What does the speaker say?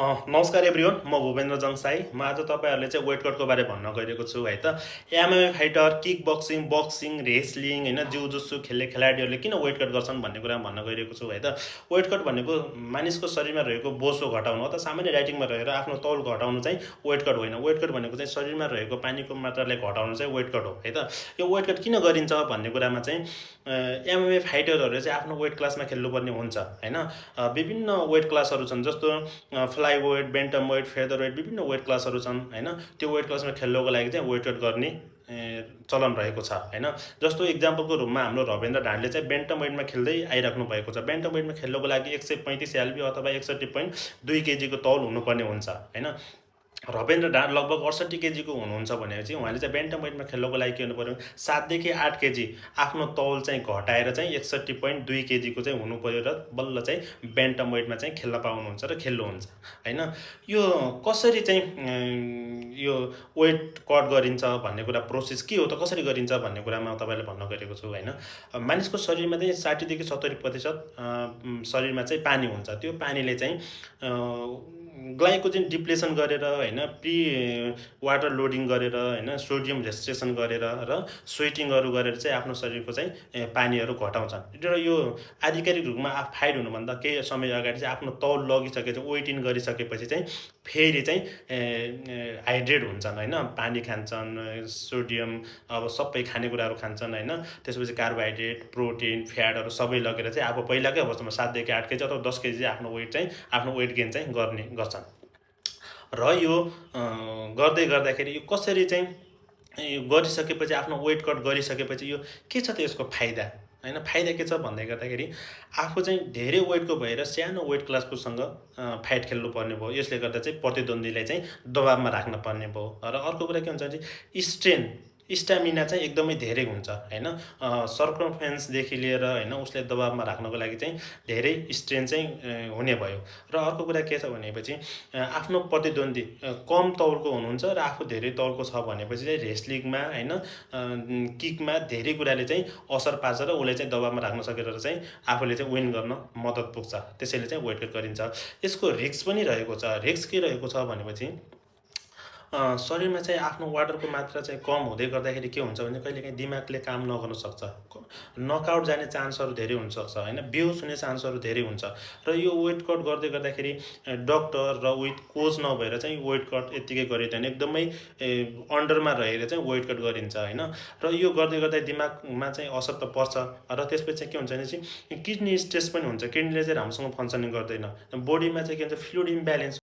नमस्कार एभ्रिवान, म भूपेन्द्र जङसाई। म आज तपाईँहरूले चाहिँ वेट कटको बारे भन्न गइरहेको छु है त। MMA fighter, kick boxing, boxing, wrestling होइन, जिउजुत्सु खेल्ने खेलाडीहरूले किन वेट कट गर्छन् भन्ने कुरा भन्न गइरहेको छु है त। वेट कट भनेको मानिसको शरीरमा रहेको बोसो घटाउनु अथवा सामान्य डाइटिङमा रहेर आफ्नो तौल घटाउनु चाहिँ वेट कट होइन। वेट कट भनेको चाहिँ शरीरमा रहेको पानीको मात्रालाई घटाउनु चाहिँ वेट कट हो है त। यो वेट कट किन गरिन्छ भन्ने कुरामा चाहिँ एमएमए फाइटरहरूले चाहिँ आफ्नो वेट क्लासमा खेल्नुपर्ने हुन्छ होइन। विभिन्न वेट क्लासहरू छन्, जस्तो fly weight, bantam weight, feather weight, विभिन्न वेट क्लासहरू छन् होइन। त्यो वेट क्लासमा खेल्नको लागि चाहिँ वेट कट गर्ने चलन रहेको छ होइन। जस्तो इक्जाम्पलको रूपमा हाम्रो रविन्द्र ढाडले चाहिँ बेन्टम वेटमा खेल्दै आइराख्नु भएको छ। बेन्टम वेटमा खेल्नको लागि 135 एलबी अथवा 61.2 केजीको तौल हुनुपर्ने हुन्छ होइन। रविन्द्र ढाड लगभग 68 केजीको हुनुहुन्छ भनेपछि उहाँले चाहिँ बेन्टम वेटमा खेल्नको लागि के हुनु पऱ्यो, 7 देखि 8 केजी आफ्नो तौल चाहिँ घटाएर चाहिँ 61.2 केजीको चाहिँ हुनु पऱ्यो र बल्ल चाहिँ बेन्टम वेटमा चाहिँ खेल्न पाउनुहुन्छ र खेल्नुहुन्छ होइन। यो कसरी चाहिँ यो वेट कट गरिन्छ भन्ने कुरा, प्रोसेस के हो त, कसरी गरिन्छ भन्ने कुरामा तपाईँले भन्न गइरहेको छु होइन। मानिसको शरीरमा चाहिँ 60 देखि 70% शरीरमा चाहिँ पानी हुन्छ। त्यो पानीले चाहिँ ग्लाइकोजेन डिप्लेसन गरेर होइन, प्री वाटर लोडिङ गरेर होइन, सोडियम रेस्ट्रिक्सन गरेर र स्वेटिङहरू गरेर चाहिँ आफ्नो शरीरको चाहिँ पानीहरू घटाउँछन्। र यो आधिकारिक रूपमा फाइट हुनुभन्दा केही समय अगाडि चाहिँ आफ्नो तौल लगिसकेपछि, वेट इन गरिसकेपछि चाहिँ फेरि चाहिँ हाइड्रेट हुन्छन् होइन, पानी खान्छन्, सोडियम अब सबै खानेकुराहरू खान्छन् होइन। त्यसपछि कार्बोहाइड्रेट, प्रोटिन, फ्याटहरू सबै लगेर चाहिँ अब पहिलाकै अवस्थामा 7 देखि 8 केजी अथवा 10 केजी आफ्नो वेट गेन चाहिँ गर्ने गर्छन्। र यो गर्दै गर्दाखेरि यो कसरी चाहिँ यो गरिसकेपछि, आफ्नो वेट कट गरिसकेपछि यो के छ त यसको फाइदा होइन। फाइदा के छ भन्दै गर्दाखेरि आफू चाहिँ धेरै वेटको भएर सानो वेट क्लासकोसँग फाइट खेल्नुपर्ने भयो। यसले गर्दा चाहिँ प्रतिद्वन्द्वीलाई चाहिँ दबावमा राख्न पर्ने भयो। र अर्को कुरा के हुन्छ भने स्टामिना चाहिँ एकदमै धेरै हुन्छ होइन। सर्कमफेरेन्सदेखि लिएर होइन, उसले दबावमा राख्नको लागि चाहिँ धेरै स्ट्रेन चाहिँ हुने भयो। र अर्को कुरा के छ भनेपछि आफ्नो प्रतिद्वन्दी कम तौलको हुनुहुन्छ र आफू धेरै तौलको छ भनेपछि चाहिँ रेस्लिङमा होइन, किकमा धेरै कुराले चाहिँ असर पार्छ र उसले चाहिँ दबावमा राख्न सकेर चाहिँ आफूले चाहिँ विन गर्न मद्दत पुग्छ। त्यसैले चाहिँ वेट कट गरिन्छ। यसको रिस्क पनि रहेको छ। रिस्क के रहेको छ भनेपछि शरीरमा चाहिँ आफ्नो वाटरको मात्रा चाहिँ कम हुँदै गर्दाखेरि के हुन्छ भने कहिलेकाहीँ दिमागले काम नगर्न सक्छ, नकआउट जाने चान्सहरू धेरै हुनसक्छ होइन, बेहोस हुने चान्सहरू धेरै हुन्छ। र यो वेट कट गर्दै गर्दाखेरि डक्टर र विथ कोच नभएर चाहिँ वेट कट यत्तिकै गरिँदैन, एकदमै अन्डरमा रहेर चाहिँ वेट कट गरिन्छ होइन। र यो गर्दै गर्दा दिमागमा चाहिँ असर त पर्छ। र त्यसपछि चाहिँ के हुन्छ भने चाहिँ किडनी स्ट्रेस पनि हुन्छ। किडनीले चाहिँ राम्रोसँग फङ्सनिङ गर्दैन। बोडीमा चाहिँ के हुन्छ, फ्लुइड इम्ब्यालेन्स